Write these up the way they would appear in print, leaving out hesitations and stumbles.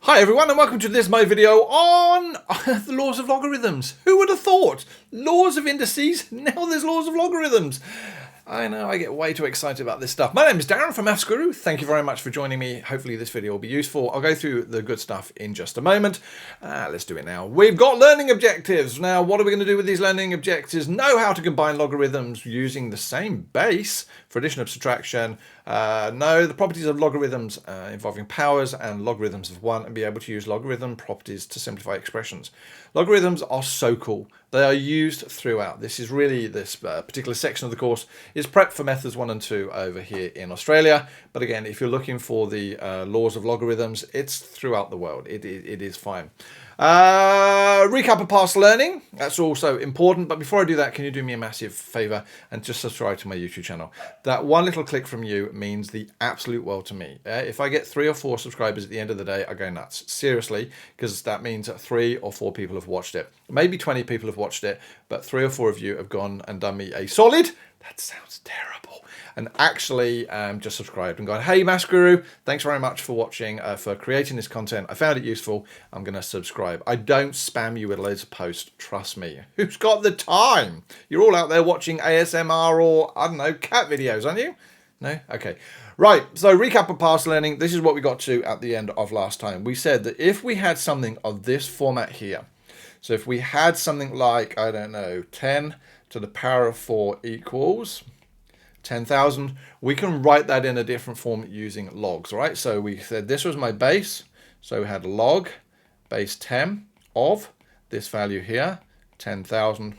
Hi everyone and welcome to this my video on the laws of logarithms. Who would have thought? Laws of indices, now there's laws of logarithms. I know, I get way too excited about this stuff. My name is Darren from Maths Guru. Thank you very much for joining me. Hopefully this video will be useful. I'll go through the good stuff in just a moment. Let's do it now. We've got learning objectives. Now, what are we going to do with these learning objectives? Know how to combine logarithms using the same base for addition and subtraction. Know the properties of logarithms involving powers and logarithms of 1, and be able to use logarithm properties to simplify expressions. Logarithms are so cool. They are used throughout. This is really, this particular section of the course is prep for methods 1 and 2 over here in Australia. But again, if you're looking for the laws of logarithms, it's throughout the world. It is fine. Recap of past learning. That's also important. But before I do that, can you do me a massive favor and just subscribe to my YouTube channel? That one little click from you means the absolute world to me. If I get 3 or 4 subscribers at the end of the day, I go nuts. Seriously, because that means that 3 or 4 people have watched it. Maybe 20 people have watched it, but 3 or 4 of you have gone and done me a solid. That sounds terrible. And actually just subscribed and gone, hey, Maths Guru, thanks very much for watching, for creating this content. I found it useful. I'm going to subscribe. I don't spam you with loads of posts. Trust me. Who's got the time? You're all out there watching ASMR or, I don't know, cat videos, aren't you? No? Okay. Right. So recap of past learning. This is what we got to at the end of last time. We said that if we had something of this format here, so if we had something like, I don't know, 10 to the power of 4 equals 10,000, we can write that in a different form using logs, right? So we said this was my base. So we had log base 10 of this value here, 10,000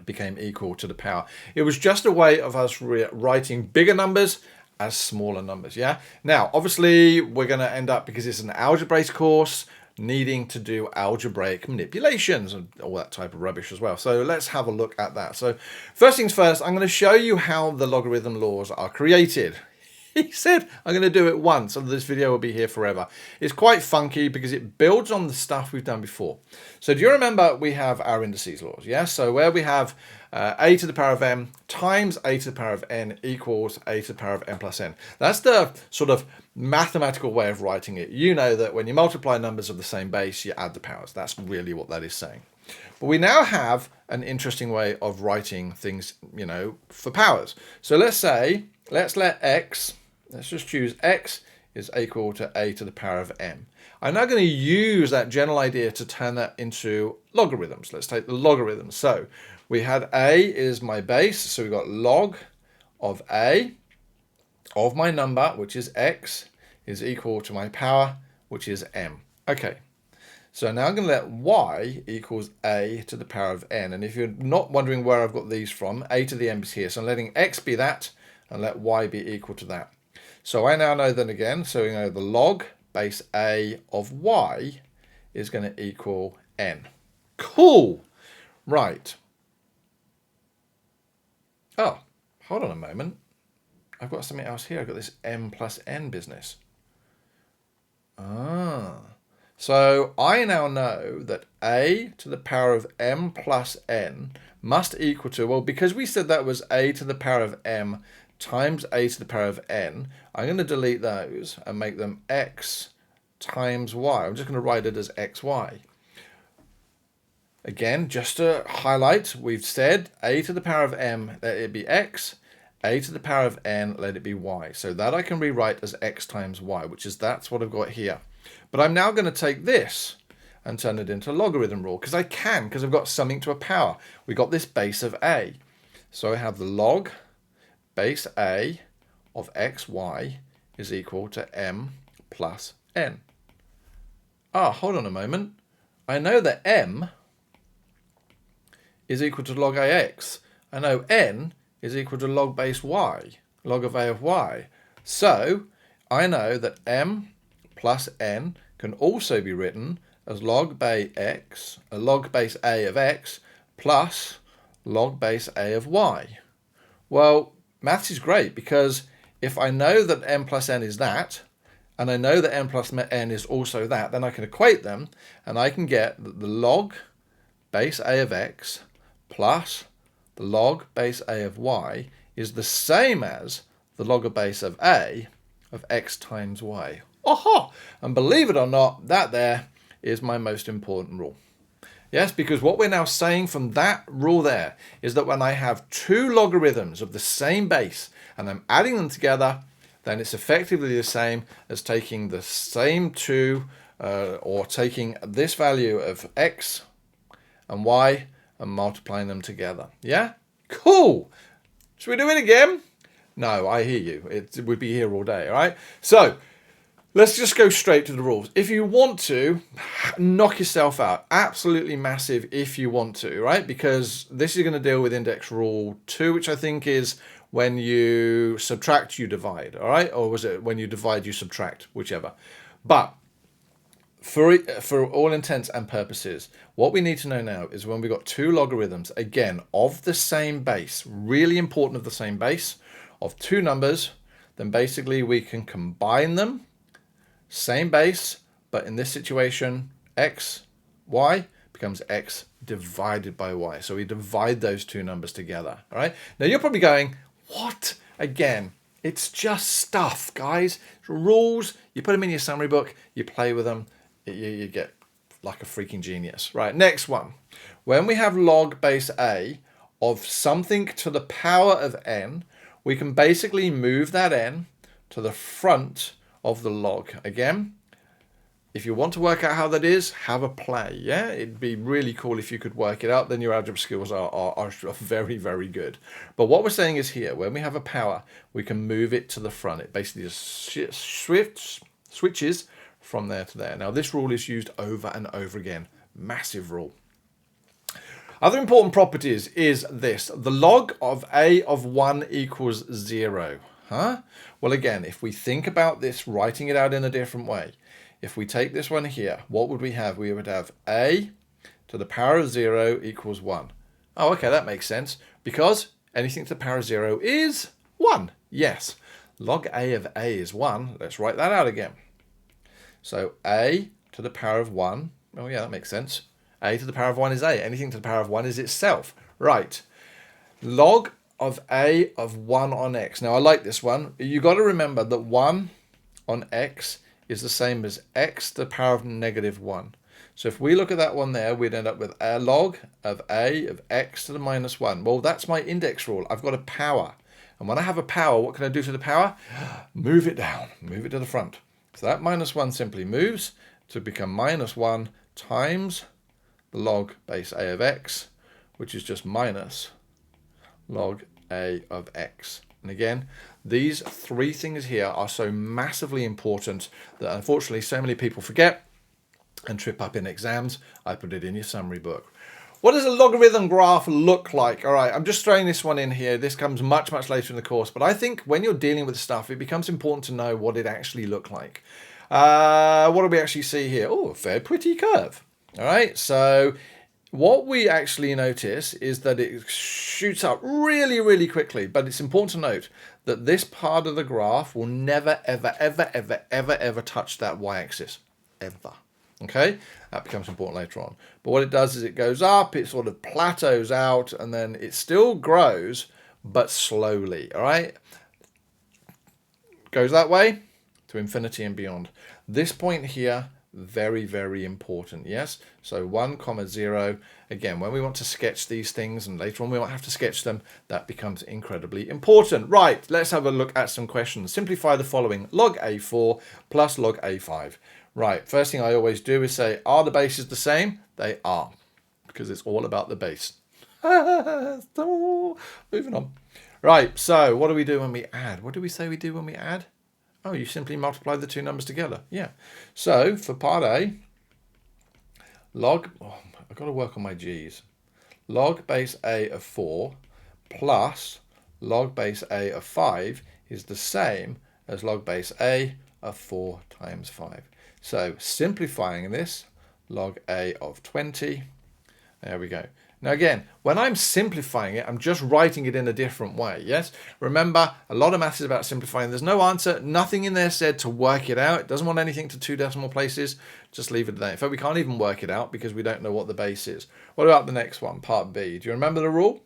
became equal to the power. It was just a way of us writing bigger numbers as smaller numbers, yeah? Now, obviously, we're going to end up, because it's an algebra-based course, needing to do algebraic manipulations and all that type of rubbish as well. So let's have a look at that. So first things first, I'm going to show you how the logarithm laws are created. He said I'm going to do it once and this video will be here forever. It's quite funky because it builds on the stuff we've done before. So do you remember we have our indices laws? Yeah. So where we have a to the power of m times a to the power of n equals a to the power of n plus n. That's the sort of mathematical way of writing it. You know that when you multiply numbers of the same base, you add the powers. That's really what that is saying. But we now have an interesting way of writing things, you know, for powers. So let's say, let's just choose x is equal to a to the power of m. I'm now going to use that general idea to turn that into logarithms. Let's take the logarithms. So we had a is my base, so we got log of a of my number, which is x, is equal to my power, which is m. Okay, so now I'm going to let y equals a to the power of n. And if you're not wondering where I've got these from, a to the m is here. So I'm letting x be that and let y be equal to that. So I now know then again, so we know the log base a of y is going to equal n. Cool. Right. Oh, hold on a moment. I've got something else here. I've got this m plus n business. So I now know that a to the power of m plus n must equal to, well, because we said that was a to the power of m times a to the power of n, I'm going to delete those and make them x times y. I'm just going to write it as xy. Again, just to highlight, we've said a to the power of m, let it be x, a to the power of n, let it be y. So that I can rewrite as x times y, which is that's what I've got here. But I'm now going to take this and turn it into a logarithm rule, because I can, because I've got something to a power. We got this base of a. So I have the log base a of xy is equal to m plus n. Hold on a moment. I know that m is equal to log ax. I know n is equal to log base y, log of a of y. So I know that m plus n can also be written as log base a of x plus log base a of y. Well, maths is great, because if I know that m plus n is that, and I know that m plus n is also that, then I can equate them, and I can get that the log base a of x plus the log base a of y is the same as the log of base of a of x times y. Aha! And believe it or not, that there is my most important rule. Yes, because what we're now saying from that rule there is that when I have two logarithms of the same base and I'm adding them together, then it's effectively the same as taking the same two or taking this value of x and y and multiplying them together. Yeah? Cool! Should we do it again? No, I hear you. It would be here all day, all right? So, let's just go straight to the rules. If you want to, knock yourself out. Absolutely massive if you want to, right? Because this is going to deal with index rule 2, which I think is when you subtract, you divide, all right? Or was it when you divide, you subtract, whichever. But for all intents and purposes, what we need to know now is when we've got two logarithms, again, of the same base, really important of the same base, of two numbers, then basically we can combine them, same base, but in this situation, x, y becomes x divided by y. So we divide those two numbers together, all right? Now you're probably going, what? Again, it's just stuff, guys. It's rules, you put them in your summary book, you play with them, you get like a freaking genius. Right, next one. When we have log base a of something to the power of n, we can basically move that n to the front of the log. Again, if you want to work out how that is, have a play. Yeah, it'd be really cool if you could work it out. Then your algebra skills are very, very good. But what we're saying is here, when we have a power, we can move it to the front. It basically just switches from there to there. Now, this rule is used over and over again. Massive rule. Other important properties is this. The log of a of 1 equals 0. Huh? Well, again, if we think about this, writing it out in a different way, if we take this one here, what would we have? We would have a to the power of 0 equals 1. Oh, okay, that makes sense. Because anything to the power of 0 is 1. Yes. Log a of a is 1. Let's write that out again. So a to the power of 1. Oh, yeah, that makes sense. A to the power of 1 is a. Anything to the power of 1 is itself. Right. Log of a of 1 on x. Now, I like this one. You got to remember that 1 on x is the same as x to the power of negative 1. So if we look at that one there, we'd end up with a log of a of x to the minus 1. Well, that's my index rule. I've got a power. And when I have a power, what can I do to the power? Move it down. Move it to the front. So that minus 1 simply moves to become minus 1 times the log base a of x, which is just minus log a of x. And again, these three things here are so massively important that unfortunately so many people forget and trip up in exams. I put it in your summary book. What does a logarithm graph look like? All right, I'm just throwing this one in here. This comes much, much later in the course, but I think when you're dealing with stuff, it becomes important to know what it actually looked like. What do we actually see here? Oh, a fair pretty curve. All right, so what we actually notice is that it shoots up really, really quickly, but it's important to note that this part of the graph will never, ever, ever, ever, ever, ever touch that y-axis, ever. Okay, that becomes important later on. But what it does is it goes up, it sort of plateaus out, and then it still grows, but slowly, all right? Goes that way to infinity and beyond. This point here, very, very important, yes? So 1, 0. Again, when we want to sketch these things, and later on we might have to sketch them, that becomes incredibly important. Right, let's have a look at some questions. Simplify the following. Log A4 plus log A5. Right, first thing I always do is say, are the bases the same? They are, because it's all about the base. So, moving on. Right, so what do we do when we add? What do we say we do when we add? Oh, you simply multiply the two numbers together. Yeah. So for part A, log, I've got to work on my G's. Log base A of 4 plus log base A of 5 is the same as log base A of 4 times 5. So simplifying this, log A of 20. There we go. Now again, when I'm simplifying it, I'm just writing it in a different way, yes? Remember, a lot of maths is about simplifying. There's no answer, nothing in there said to work it out. It doesn't want anything to 2 decimal places. Just leave it at that. In fact, we can't even work it out because we don't know what the base is. What about the next one, part B? Do you remember the rule?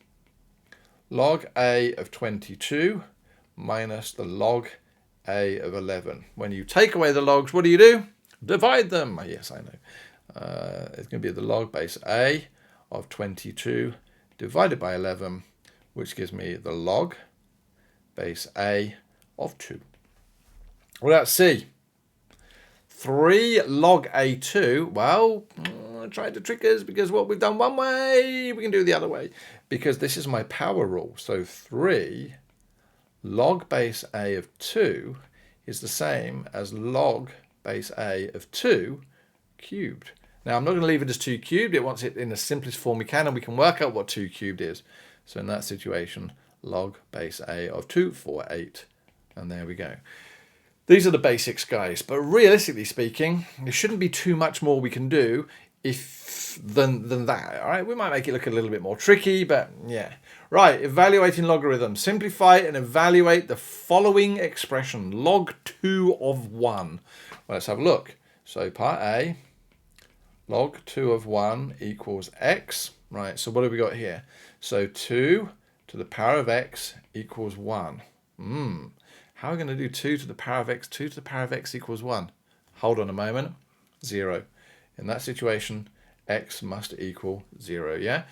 Log A of 22 minus the log a of 11. When you take away the logs, what do? Divide them. Yes, I know. It's going to be the log base a of 22 divided by 11, which gives me the log base a of 2. What about C? 3 log a2. Well, I tried to trick us because what we've done one way, we can do the other way. Because this is my power rule. So 3 log base a of 2 is the same as log base a of 2 cubed. Now, I'm not going to leave it as 2 cubed. It wants it in the simplest form we can, and we can work out what 2 cubed is. So in that situation, log base a of 2 for 8. And there we go. These are the basics, guys. But realistically speaking, there shouldn't be too much more we can do than that. All right, we might make it look a little bit more tricky, but yeah. Right, evaluating logarithms. Simplify and evaluate the following expression, log 2 of 1. Well, let's have a look. So part A, log 2 of 1 equals x. Right, so what have we got here? So 2 to the power of x equals 1. How are we going to do 2 to the power of x? 2 to the power of x equals 1. Hold on a moment. 0. In that situation, x must equal 0, yeah?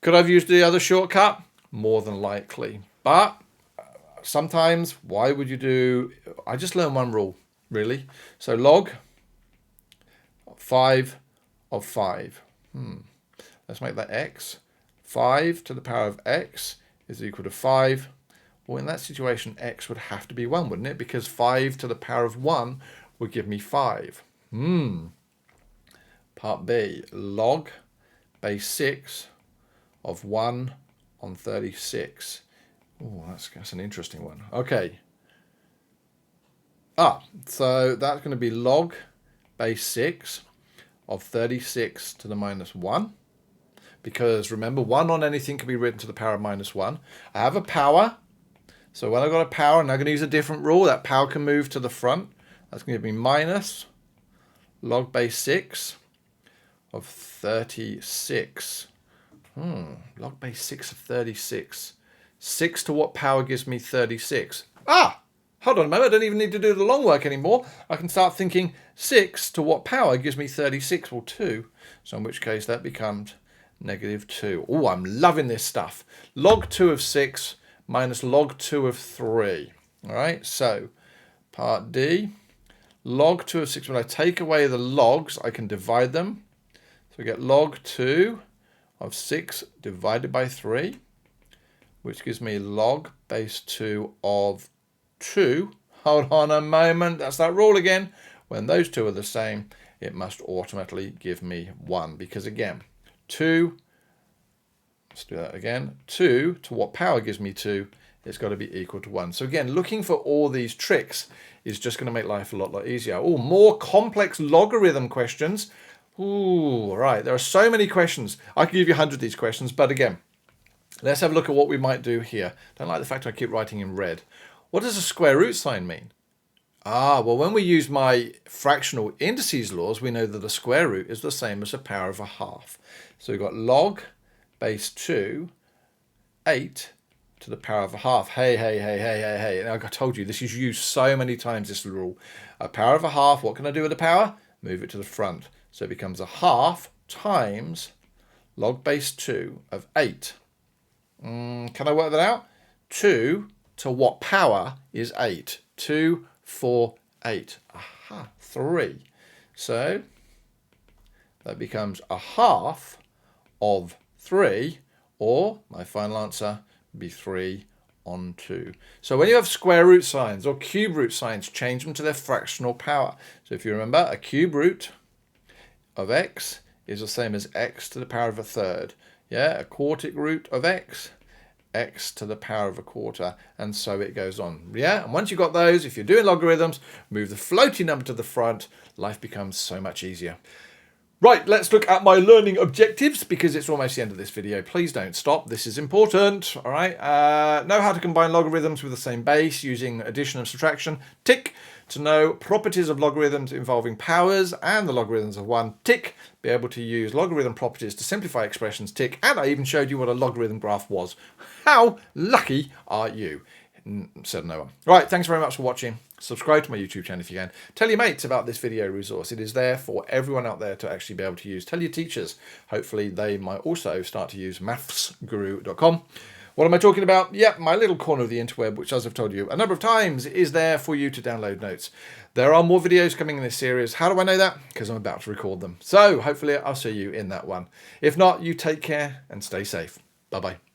Could I have used the other shortcut? More than likely. But sometimes, why would you do... I just learned one rule, really. So log 5 of 5. Let's make that x. 5 to the power of x is equal to 5. Well, in that situation, x would have to be 1, wouldn't it? Because 5 to the power of 1 would give me 5. Part B, log base 6 of 1 on 36. Oh, that's an interesting one. Okay. So that's going to be log base 6 of 36 to the minus 1. Because remember, 1 on anything can be written to the power of minus 1. I have a power. So when I've got a power, and I'm going to use a different rule, that power can move to the front. That's going to give me minus log base 6 of 36. Log base 6 of 36. 6 to what power gives me 36? Hold on a moment. I don't even need to do the long work anymore. I can start thinking 6 to what power gives me 36? Well, 2. So in which case that becomes negative 2. Oh, I'm loving this stuff. Log 2 of 6 minus log 2 of 3. All right, so part D, log 2 of 6. When I take away the logs, I can divide them. So we get log 2 of 6 divided by 3, which gives me log base 2 of 2. Hold on a moment. That's that rule again. When those two are the same, it must automatically give me 1. Because again, 2... Let's do that again. 2 to what power gives me 2? It's got to be equal to 1. So again, looking for all these tricks is just going to make life a lot easier. Oh, more complex logarithm questions. Ooh, right. There are so many questions. I could give you 100 of these questions, but again, let's have a look at what we might do here. Don't like the fact I keep writing in red. What does a square root sign mean? Well, when we use my fractional indices laws, we know that a square root is the same as a power of a half. So we've got log base 2, 8 to the power of a half. Hey. And I told you, this is used so many times, this rule. A power of a half, what can I do with a power? Move it to the front. So it becomes a half times log base 2 of 8. Can I work that out? 2 to what power is 8? 2, 4, 8. 3. So that becomes a half of 3, or my final answer would be 3 on 2. So when you have square root signs or cube root signs, change them to their fractional power. So if you remember, a cube root of x is the same as x to the power of a third. Yeah, a quartic root of x to the power of a quarter, and so it goes on. Yeah, and once you've got those, if you're doing logarithms, move the floating number to the front, life becomes so much easier. Right, let's look at my learning objectives because it's almost the end of this video. Please don't stop. This is important. All right. Know how to combine logarithms with the same base using addition and subtraction. Tick. To know properties of logarithms involving powers and the logarithms of 1. Tick. Be able to use logarithm properties to simplify expressions. Tick. And I even showed you what a logarithm graph was. How lucky are you? Said no one. Right, thanks very much for watching. Subscribe to my YouTube channel if you can. Tell your mates about this video resource. It is there for everyone out there to actually be able to use. Tell your teachers. Hopefully they might also start to use mathsguru.com. What am I talking about? Yep, my little corner of the interweb, which, as I've told you a number of times, is there for you to download notes. There are more videos coming in this series. How do I know that? Because I'm about to record them. So hopefully I'll see you in that one. If not, you take care and stay safe. Bye-bye.